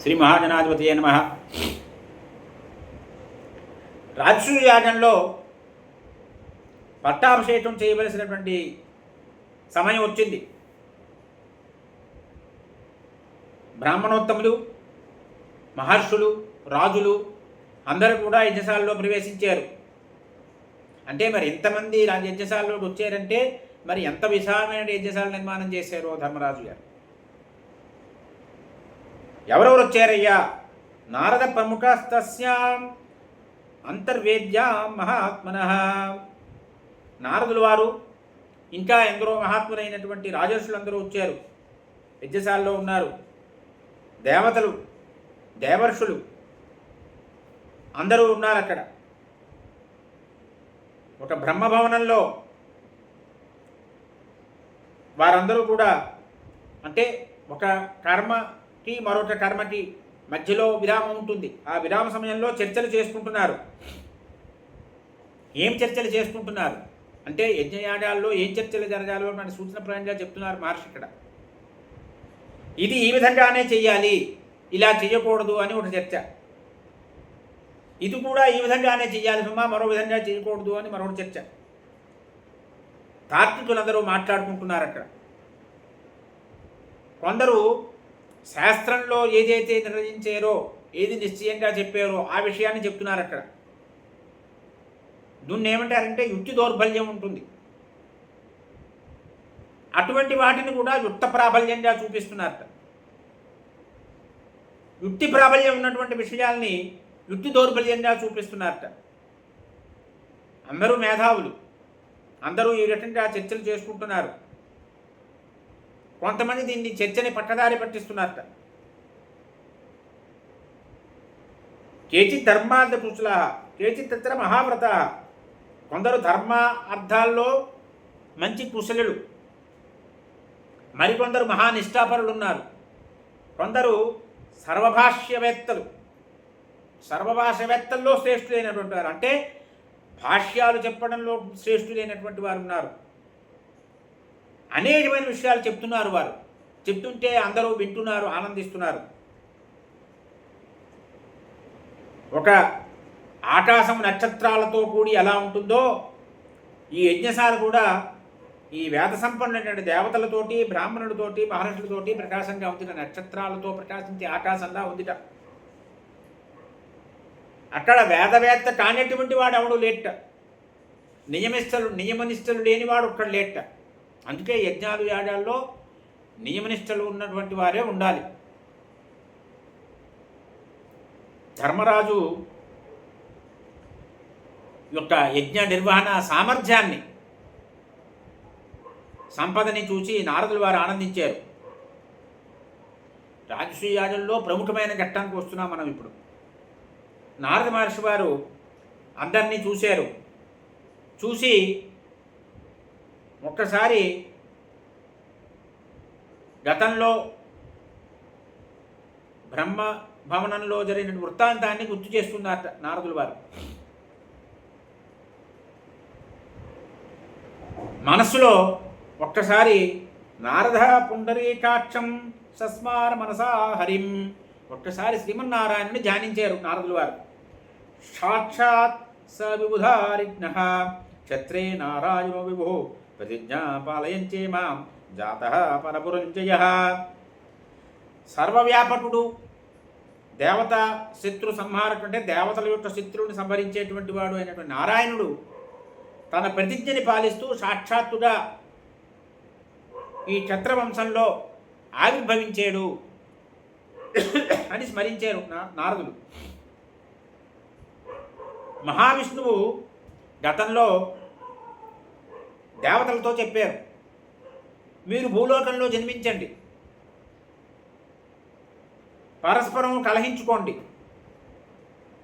శ్రీ మహాజనాధిపతయే నమః. రాజసూయ యాగంలో పట్టాభిషేకం చేయవలసినటువంటి సమయం వచ్చింది. బ్రాహ్మణోత్తములు, మహర్షులు, రాజులు అందరూ కూడా యజ్ఞశాలలో ప్రవేశించారు. అంటే మరి ఎంతమంది యజ్ఞశాలలోకి వచ్చారంటే మరి ఎంత విశాలమైన యజ్ఞశాల నిర్మాణం చేశారో ధర్మరాజు గారు. ఎవరెవరు వచ్చారయ్యా? నారద ప్రముఖస్తస్యాం అంతర్వేద్యాం మహాత్మనః. నారదుల వారు ఇంకా ఎందరో మహాత్ములైనటువంటి రాజర్షులందరూ వచ్చారు, యజ్ఞశాలలో ఉన్నారు. దేవతలు, దేవర్షులు అందరూ ఉన్నారు అక్కడ. ఒక బ్రహ్మభవనంలో వారందరూ కూడా, అంటే ఒక కర్మకి మరొక కర్మకి మధ్యలో విరామం ఉంటుంది. ఆ విరామ సమయంలో చర్చలు చేసుకుంటున్నారు. ఏం చర్చలు చేసుకుంటున్నారు అంటే యజ్ఞయాగాల్లో ఏం చర్చలు జరగాలో మన సూచనప్రాయంగా చెప్తున్నారు మహర్షి ఇక్కడ. ఇది ఈ విధంగానే చెయ్యాలి, ఇలా చేయకూడదు అని ఒక చర్చ. ఇది కూడా ఈ విధంగానే చెయ్యాలి సుమా, మరో విధంగా చేయకూడదు అని మరొక చర్చ. తార్కికులందరూ మాట్లాడుకుంటున్నారు అక్కడ. కొందరు శాస్త్రంలో ఏదైతే నిర్ణయించారో, ఏది నిశ్చయంగా చెప్పారో ఆ విషయాన్ని చెప్తున్నారు అక్కడ. దీన్ని ఏమంటారంటే యుక్తి దౌర్బల్యం ఉంటుంది. అటువంటి వాటిని కూడా యుక్త ప్రాబల్యంగా చూపిస్తున్నారట. యుక్తి ప్రాబల్యం ఉన్నటువంటి విషయాల్ని యుక్తి దౌర్బల్యంగా చూపిస్తున్నారట. అందరూ మేధావులు, అందరూ ఈ రకంగా చర్చలు చేసుకుంటున్నారు. కొంతమంది దీన్ని చర్చని పట్టదారి పట్టిస్తున్నారట. కేచిత్ ధర్మార్థ కుశల, కేచిత్ తత్ర మహావ్రత. కొందరు ధర్మ అర్థాల్లో మంచి కుశలులు, మరికొందరు మహానిష్ఠాపరులు ఉన్నారు. కొందరు సర్వభాష్యవేత్తలు, సర్వభాషవేత్తల్లో శ్రేష్ఠులైనటువంటి వారు, అంటే భాష్యాలు చెప్పడంలో శ్రేష్ఠులైనటువంటి వారు ఉన్నారు. అనేకమైన విషయాలు చెప్తున్నారు వారు. చెప్తుంటే అందరూ వింటున్నారు, ఆనందిస్తున్నారు. ఒక ఆకాశం నక్షత్రాలతో కూడి ఎలా ఉంటుందో ఈ యజ్ఞశాల కూడా ఈ వేద సంపన్నులైన దేవతలతోటి, బ్రాహ్మణులతోటి, మహర్షులతోటి ప్రకాశంగా ఉందిట. నక్షత్రాలతో ప్రకాశించే ఆకాశంలా ఉందిట. అక్కడ వేదవేత్త కానిటువంటి వాడు ఎవడు లేట, నియమనిష్టలు లేనివాడు ఒక్కడు లేట. అందుకే యజ్ఞాలు యాగాల్లో నియమనిష్టలు ఉన్నటువంటి వారే ఉండాలి. ధర్మరాజు యొక్క యజ్ఞ నిర్వహణ సామర్థ్యాన్ని, సంపదని చూసి నారదులు వారు ఆనందించారు. రాజసూయ యాగంలో ప్రముఖమైన ఘట్టానికి వస్తున్నాం మనం ఇప్పుడు. నారద మహర్షి వారు అందరినీ చూశారు. చూసి ఒక్కసారి గతంలో బ్రహ్మ భవనంలో జరిగిన వృత్తాంతాన్ని గుర్తు చేస్తున్నారు నారదుల వారు. మనస్సులో ఒక్కసారి నారద పుండరీకాక్షం సస్మార మనసా హరిం, ఒక్కసారి శ్రీమన్నారాయణుని ధ్యానించారు నారదుల వారు. సాక్షాత్ స విబుధారిజ్ఞ క్షత్రే నారాయణో విభో ప్రతిజ్ఞా పాలయంచే మాం జాతః పరపురంజయ. సర్వవ్యాపకుడు, దేవత శత్రు సంహారకుడు, అంటే దేవతల యొక్క శత్రువుని సంహరించేటువంటి వాడు అయినటువంటి నారాయణుడు తన ప్రతిజ్ఞని పాలిస్తూ సాక్షాత్తుగా ఈ క్షత్రవంశంలో ఆవిర్భవించాడు అని స్మరించారు నారదులు. మహావిష్ణువు గతంలో దేవతలతో చెప్పారు, మీరు భూలోకంలో జన్మించండి, పరస్పరం కలహించుకోండి,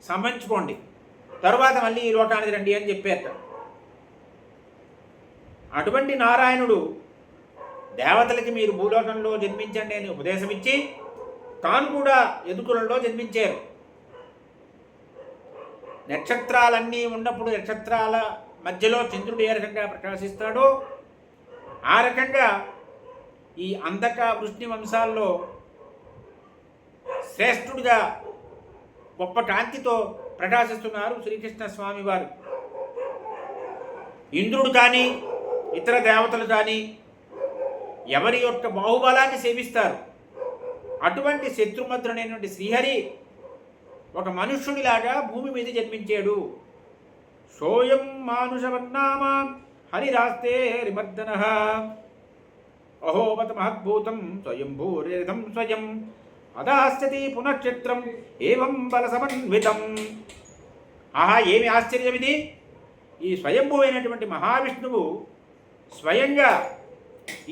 సంహరించుకోండి, తరువాత మళ్ళీ ఈ లోకానికి రండి అని చెప్పారట. అటువంటి నారాయణుడు దేవతలకి మీరు భూలోకంలో జన్మించండి అని ఉపదేశం ఇచ్చి తాను కూడా యదుకులంలో జన్మించారు. నక్షత్రాలన్నీ ఉన్నప్పుడు నక్షత్రాల మధ్యలో చంద్రుడు ఏ రకంగా ప్రకాశిస్తాడో ఆ రకంగా ఈ అంధక వృష్ణి వంశాల్లో శ్రేష్ఠుడిగా గొప్ప కాంతితో ప్రకాశిస్తున్నారు శ్రీకృష్ణ స్వామి వారు. ఇంద్రుడు కానీ ఇతర దేవతలు కానీ ఎవరి యొక్క బాహుబలాన్ని సేవిస్తారు. అటువంటి శత్రుమద్రుడైనటువంటి శ్రీహరి ఒక మనుష్యుడిలాగా భూమి మీద జన్మించాడు. సోయం మానుషవన్నామ హరిరాస్తే హరిమర్దన అహోవత మహద్భూతం స్వయంభూరిధం స్వయం అదాస్యతి పునఃక్షత్రం ఏవం బలసమన్వితం. ఆహా, ఏమి ఆశ్చర్యం ఇది! ఈ స్వయంభూ అయినటువంటి మహావిష్ణువు స్వయంగా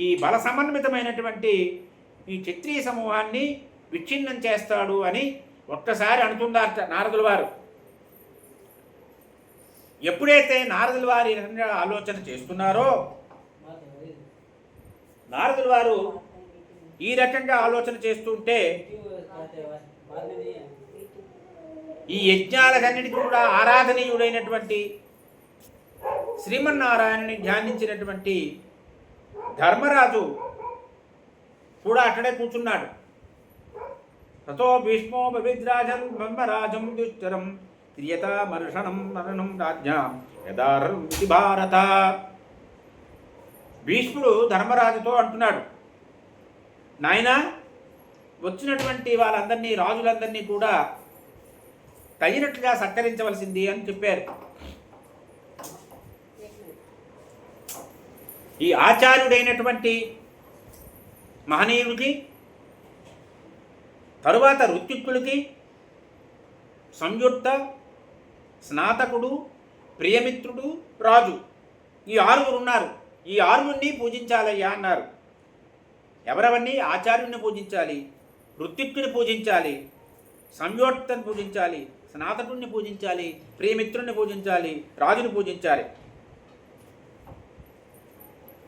ఈ బల సమన్వితమైనటువంటి ఈ క్షత్రియ సమూహాన్ని విచ్ఛిన్నం చేస్తాడు అని ఒక్కసారి అంటున్నారట నారదుల వారు. ఎప్పుడైతే నారదుల వారు ఈ రకంగా ఆలోచన చేస్తున్నారో, నారదుల వారు ఈ రకంగా ఆలోచన చేస్తుంటే ఈ యజ్ఞాలకన్నిటికీ కూడా ఆరాధనీయుడైనటువంటి శ్రీమన్నారాయణని ధ్యానించినటువంటి ధర్మరాజు కూడా అక్కడే కూర్చున్నాడు. తతో భీష్మో భవిద్రాజం బ్రహ్మరాజం దుశ్చరం క్రియత మర్షణం మరణం రాజ్ఞాం యదారం ఇది భారత. భీష్ముడు ధర్మరాజుతో అంటున్నాడు, నాయన, వచ్చినటువంటి వాళ్ళందరినీ, రాజులందరినీ కూడా తగినట్లుగా సత్కరించవలసింది అని చెప్పారు. ఈ ఆచార్యుడైనటువంటి మహనీయుడికి, తరువాత ఋత్విక్కులకి, సంయుక్త, స్నాతకుడు, ప్రియమిత్రుడు, రాజు, ఈ ఆరుగురు ఉన్నారు. ఈ ఆరుగురిని పూజించాలయ్యా అన్నారు. ఎవరెవరిని? ఆచార్యుడిని పూజించాలి, ఋత్విక్కుని పూజించాలి, సంయోక్తని పూజించాలి, స్నాతకుడిని పూజించాలి, ప్రియమిత్రుడిని పూజించాలి, రాజుని పూజించాలి.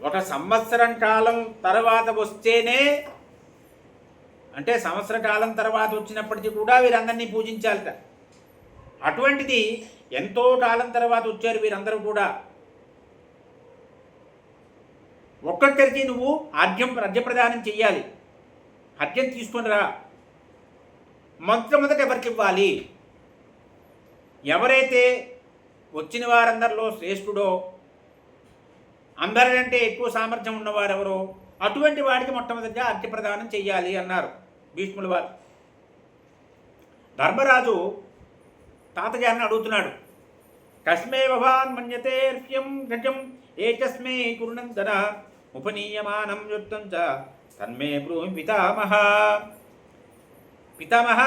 ఒక సంవత్సరం కాలం తర్వాత వస్తేనే, అంటే సంవత్సర కాలం తర్వాత వచ్చినప్పటికీ కూడా వీరందరినీ పూజించాలట. అటువంటిది ఎంతో కాలం తర్వాత వచ్చారు వీరందరూ కూడా. ఒక్కొక్కరికి నువ్వు అర్ఘ్యప్రదానం చెయ్యాలి. అర్ఘ్యం తీసుకొని రా. మొట్టమొదట ఎవరికి ఇవ్వాలి? ఎవరైతే వచ్చిన వారందరిలో శ్రేష్ఠుడో, అందరికంటే ఎక్కువ సామర్థ్యం ఉన్నవారెవరో అటువంటి వాడికి మొట్టమొదటిగా అర్ఘ్యప్రదానం చెయ్యాలి అన్నారు భీష్ముల వారు. ధర్మరాజు తాతగారిని అడుగుతున్నాడు, కస్మే భవాన్ మన్యతేర్హ్యం గజం ఏకస్మే కురునందన ఉపనీయమానం యుద్ధం చ తన్మే బ్రూహి పితామహ. పితామహ,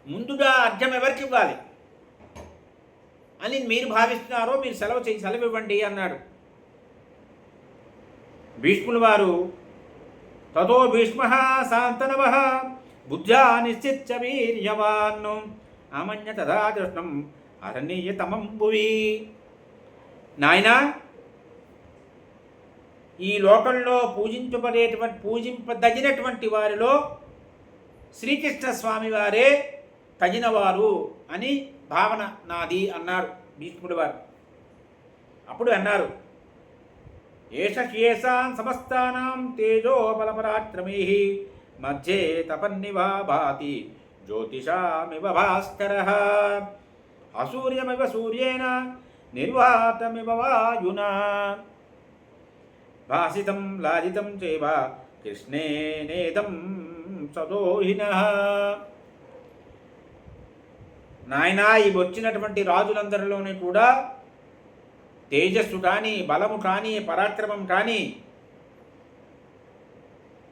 ముందుగా అర్ఘ్యం ఎవరికి ఇవ్వాలి అని మీరు భావిస్తున్నారో మీరు సెలవు ఇవ్వండి అన్నాడు. భీష్ముల వారు తతో భీష్మ శాంతనవ బుద్ధ్యా నిశ్చిత్య వీర్యవాన్ ఆమన్య తదా కృష్ణం అరణ్యతమం భువి. నాయన, ఈ లోకంలో పూజింపదగినటువంటి వారిలో శ్రీకృష్ణ స్వామి వారే తగినవారు అని భావన నాది అన్నారు భీష్ముడి వారు. అప్పుడు అన్నారు, ఏష కేశాన్ సమస్తానాం తేజో బలపరాక్రమీ మధ్యే తపన్నివా భాతి జ్యోతిషామివ భాస్కరః అసూర్యమివ సూర్యేణ నిర్వాతమివ వాయునా భాసితం లాజితం చేవ కృష్ణేనేదం సదోహినః. నాయనా, ఈ వచ్చినటువంటి రాజులందరిలోనే కూడా తేజస్సు కానీ, బలము కానీ, పరాక్రమం కానీ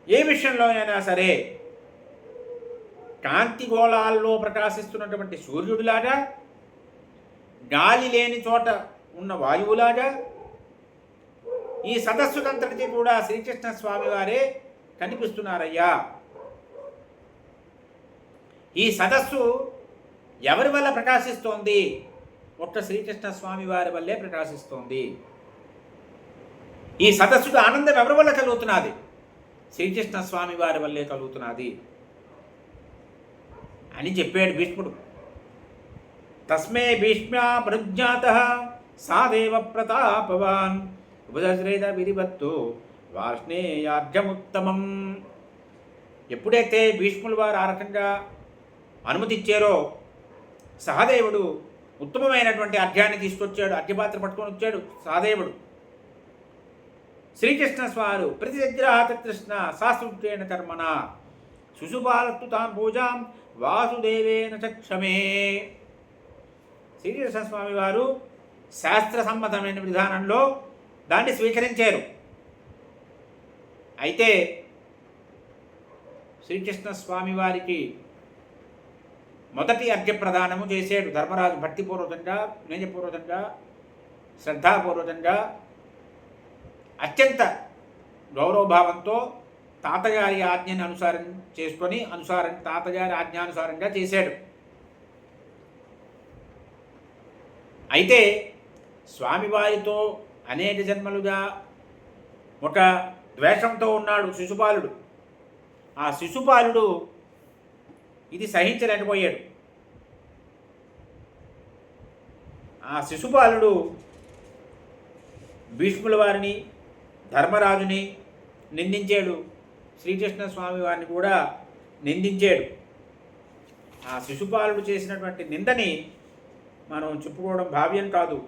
ఏ విషయంలోనైనా సరే కాంతి గోళాల్లో ప్రకాశిస్తున్నటువంటి సూర్యుడిలాగా, గాలి లేని చోట ఉన్న వాయువులాగా ఈ సదస్సుకంతటికీ కూడా శ్రీకృష్ణ స్వామి వారే కనిపిస్తున్నారయ్యా. ఈ సదస్సు ఎవరి వల్ల ప్రకాశిస్తోంది? ఒక్క శ్రీకృష్ణ స్వామి వారి వల్లే ప్రకాశిస్తోంది. ఈ సదస్సుకు ఆనందం ఎవరి వల్ల కలుగుతున్నది? శ్రీకృష్ణ స్వామి వారి వల్లే కలుగుతున్నది అని చెప్పాడు భీష్ముడు. తస్మే భీష్మ్యా ప్రజ్ఞాతః సాదేవ ప్రతాపవాన్ ఉపదశ్రేత విధివత్తు వార్ష్ణేయార్ఘ్యముత్తమం. ఎప్పుడైతే భీష్ముల వారు ఆ రకంగా అనుమతి ఇచ్చారో సహదేవుడు ఉత్తమమైనటువంటి అర్ఘ్యాన్ని తీసుకొచ్చాడు. అర్ఘ్యపాత్ర పట్టుకొని వచ్చాడు సహదేవుడు. శ్రీకృష్ణ స్వారు ప్రతిజగ్రాహత కృష్ణ శాస్త్రేణ కర్మణ శిశుపాలత్తు తాం పూజాం వాసుదేవేన చక్షమే. శ్రీకృష్ణ స్వామి వారు శాస్త్ర సమ్మతమైన విధానంలో దాన్ని స్వీకరించారు. అయితే శ్రీకృష్ణ స్వామి వారికి మొదటి అర్ఘ్యప్రదానము చేశాడు ధర్మరాజు. భక్తిపూర్వకంగా, వినయపూర్వకంగా, శ్రద్ధాపూర్వకంగా, అత్యంత గౌరవభావంతో తాతగారి ఆజ్ఞని అనుసారం చేసుకొని తాతగారి ఆజ్ఞానుసారంగా చేశాడు. అయితే స్వామివారితో అనేక జన్మలుగా ఒక ద్వేషంతో ఉన్నాడు శిశుపాలుడు. ఆ శిశుపాలుడు ఇది సహించలేకపోయాడు. ఆ శిశుపాలుడు భీష్ముల వారిని, ధర్మరాజుని నిందించాడు. శ్రీకృష్ణ స్వామి వారిని కూడా నిందించాడు. ఆ శిశుపాలుడు చేసినటువంటి నిందని మనం చెప్పుకోవడం భావ్యం కాదు.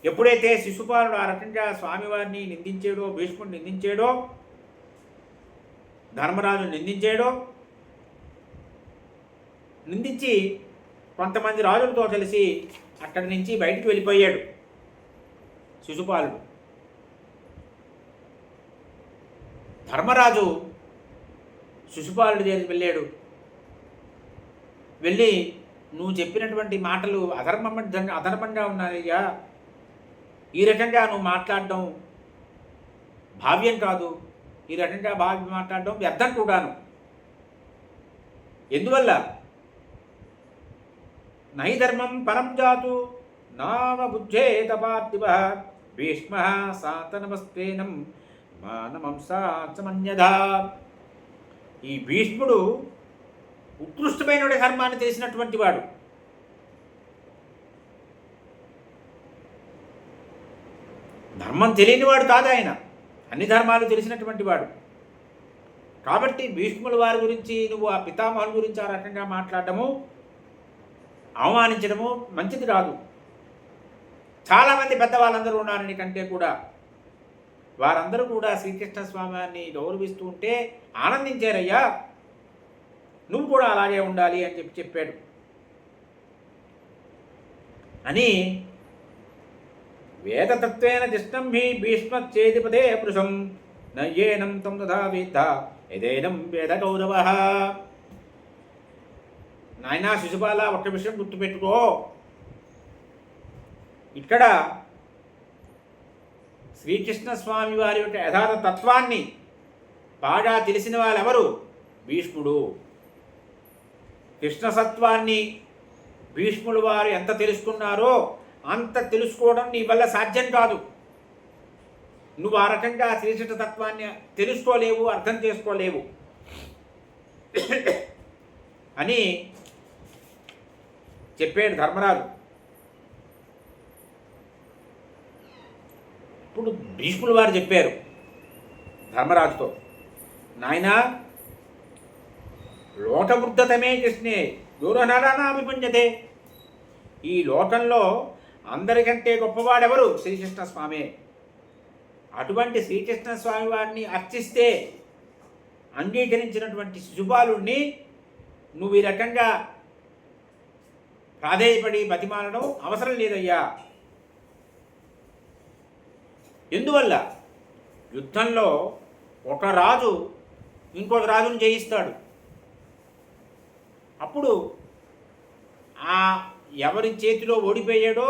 ఎప్పుడైతే శిశుపాలుడు ఆ రకంగా స్వామివారిని నిందించాడో, భీష్ముడు నిందించాడో, ధర్మరాజు నిందించాడో, నిందించి కొంతమంది రాజులతో కలిసి అక్కడి నుంచి బయటికి వెళ్ళిపోయాడు శిశుపాలుడు. ధర్మరాజు శిశుపాలుడి దగ్గరికి వెళ్ళాడు. వెళ్ళి, నువ్వు చెప్పినటువంటి మాటలు అధర్మంగా ఉన్నాయ్యా, ఈ రకంగా నువ్వు మాట్లాడడం భావ్యం కాదు, ఈ రకంగా మాట్లాడడం వ్యర్థం కూడాను. ఎందువల్ల? నై ధర్మం పరం జాతు నామ బుద్ధేత పార్థివ భీష్మ సాతనమస్తేనం మానమంసాచమన్యధా. ఈ భీష్ముడు ఉత్కృష్టమైన ధర్మాన్ని తెలిసినటువంటి వాడు. ధర్మం తెలియనివాడు కాదు ఆయన, అన్ని ధర్మాలు తెలిసినటువంటి వాడు. కాబట్టి భీష్ముల వారి గురించి నువ్వు ఆ పితామహుల గురించి ఆ రకంగా మాట్లాడటము, అవమానించడము మంచిది కాదు. చాలామంది పెద్దవాళ్ళందరూ ఉన్నారు నీకంటే కూడా, వారందరూ కూడా శ్రీకృష్ణ స్వామిని గౌరవిస్తూ ఉంటే ఆనందించారయ్యా, నువ్వు కూడా అలాగే ఉండాలి అని చెప్పాడు అని. వేదతత్వేన దిష్టం హి భీష్మచ్చేదిపదే పురుషం నయేనం తం తథా వేద యదేనం వేద గౌరవ. నాయనా శిశుపాల, ఒక్క విషయం గుర్తుపెట్టుకో, ఇక్కడ శ్రీకృష్ణ స్వామి వారి యొక్క యథార్థ తత్వాన్ని బాగా తెలిసిన వాళ్ళెవరు? భీష్ముడు. కృష్ణసత్వాన్ని భీష్ముడు వారు ఎంత తెలుసుకున్నారో అంత తెలుసుకోవడం నీ వల్ల సాధ్యం కాదు. నువ్వు ఆ రకంగా శ్రీకృష్ణ తత్వాన్ని తెలుసుకోలేవు, అర్థం చేసుకోలేవు అని చెప్పాడు ధర్మరాజు. ఇప్పుడు భీష్ముడు వారు చెప్పారు ధర్మరాజుతో, నాయనా లోకవృద్ధతమే కృష్ణే దూరనరానాభిపుణ్యతే. ఈ లోకంలో అందరికంటే గొప్పవాడెవరు? శ్రీకృష్ణ స్వామే. అటువంటి శ్రీకృష్ణ స్వామి వారిని అర్చిస్తే అంగీకరించినటువంటి శిశుపాలుణ్ణి నువ్వు ఈ రకంగా ప్రాధేయపడి బతిమాలడం అవసరం లేదయ్యా. ఎందువల్ల? యుద్ధంలో ఒక రాజు ఇంకొక రాజును జయిస్తాడు. అప్పుడు ఆ ఎవరి చేతిలో ఓడిపోయాడో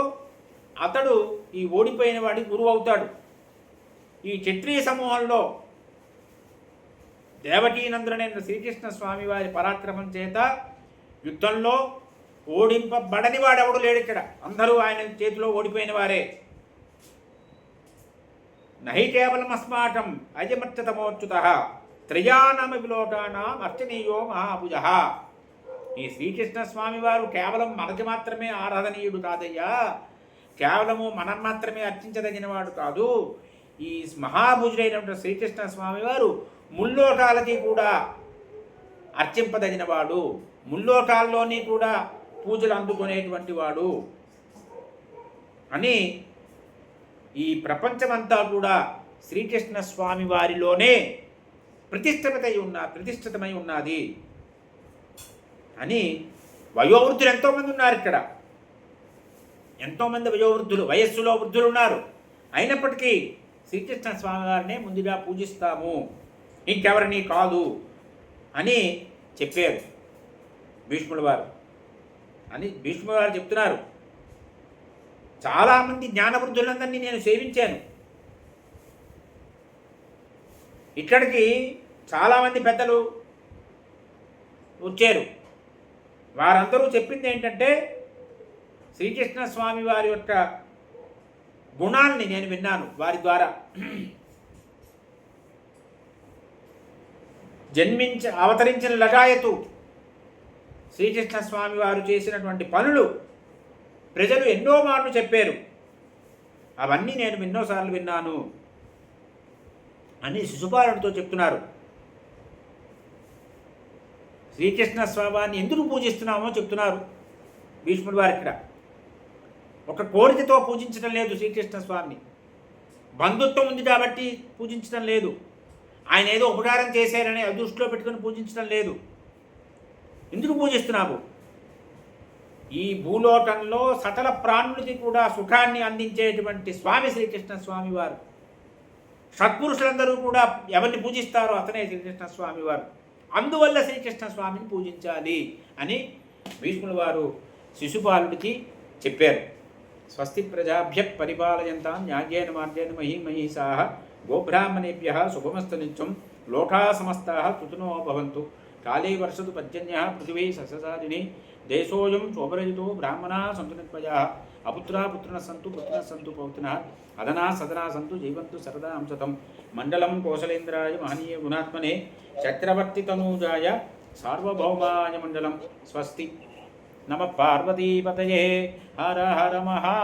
అతడు ఈ ఓడిపోయిన వాడికి గురువు అవుతాడు. ఈ క్షత్రియ సమూహంలో దేవకీనందనైన శ్రీకృష్ణ స్వామి వారి పరాక్రమం చేత యుద్ధంలో ఓడింపబడని వాడెవడు లేడు. ఇక్కడ అందరూ ఆయన చేతిలో ఓడిపోయిన వారే. నహి కేవలం అస్మాకం అజమర్చతమోచ్యుతః త్రయానామపి లోకానాం అర్చనీయో మహాభుజ. ఈ శ్రీకృష్ణ స్వామి వారు కేవలం మనకి మాత్రమే ఆరాధనీయుడు కాదయ్యా, కేవలము మనం మాత్రమే అర్చించదగిన వాడు కాదు. ఈ మహాభుజుడైనటువంటి శ్రీకృష్ణ స్వామి వారు ముల్లోకాలకి కూడా అర్చింపదగినవాడు, ముల్లోకాల్లోని కూడా పూజలు అందుకునేటువంటి వాడు అని ఈ ప్రపంచమంతా కూడా శ్రీకృష్ణ స్వామి వారిలోనే ప్రతిష్ఠితమై ఉన్నది అని. వయోవృద్ధులు ఎంతోమంది ఉన్నారు ఇక్కడ, ఎంతోమంది వయోవృద్ధులు, వయస్సులో వృద్ధులు ఉన్నారు. అయినప్పటికీ శ్రీకృష్ణ స్వామి వారినే ముందుగా పూజిస్తాము, ఇంకెవరిని కాదు అని చెప్పారు భీష్ముల వారు. అని భీష్ముల వారు చెప్తున్నారు. చాలామంది జ్ఞానవృద్ధులందరినీ నేను సేవించాను. ఇక్కడికి చాలామంది పెద్దలు వచ్చారు. వారందరూ చెప్పింది ఏంటంటే శ్రీకృష్ణ స్వామి వారి యొక్క గుణాలని నేను విన్నాను వారి ద్వారా. అవతరించిన లగాయతు శ్రీకృష్ణ స్వామి వారు చేసినటువంటి పనులు ప్రజలు ఎన్నో మార్లు చెప్పారు. అవన్నీ నేను ఎన్నోసార్లు విన్నాను అని శిశుపాలుడితో చెప్తున్నారు. శ్రీకృష్ణ స్వామిని ఎందుకు పూజిస్తున్నామో చెప్తున్నారు భీష్ముడు వారు. ఇక్కడ ఒక కోరికతో పూజించడం లేదు శ్రీకృష్ణ స్వామిని, బంధుత్వం ఉంది కాబట్టి పూజించడం లేదు, ఆయన ఏదో ఉపకారం చేశారని దృష్టిలో పెట్టుకుని పూజించడం లేదు. ఎందుకు పూజిస్తున్నాము? ఈ భూలోకంలో సకల ప్రాణులకి కూడా సుఖాన్ని అందించేటువంటి స్వామి శ్రీకృష్ణ స్వామి వారు. సత్పురుషులందరూ కూడా ఎవరిని పూజిస్తారో అతనే శ్రీకృష్ణ స్వామి వారు. అందువల్ల శ్రీకృష్ణ స్వామిని పూజించాలి అని భీష్ముల వారు శిశుపాలుడికి చెప్పారు. స్వస్తి ప్రజాభ్య పరిపాలయంతాం న్యాయేన మార్గేణ మహీమహీషాః గోబ్రాహ్మణేభ్యః శుభమస్తు నిత్యం లోకా సమస్తాః సుఖినో భవంతు. కాళే వర్షతు పర్జన్యః పృథివీ సస్యశాలినీ దేశోऽयं శోభరహితో బ్రాహ్మణాः సంతు నిర్భయాః అపుత్రా పుత్రిణः సంతు పుత్రిణः సంతు పౌత్రిణः అదనా సదనా సంతు జీవంతు సరదాం శతం. మండలం కోసలేంద్రాయ మహనీయ గుణాత్మనే చక్రవర్తి తనూజాయ సార్వభౌమాయ మండలం. స్వస్తి. నమ పార్వతీపతయే. హర హర మహా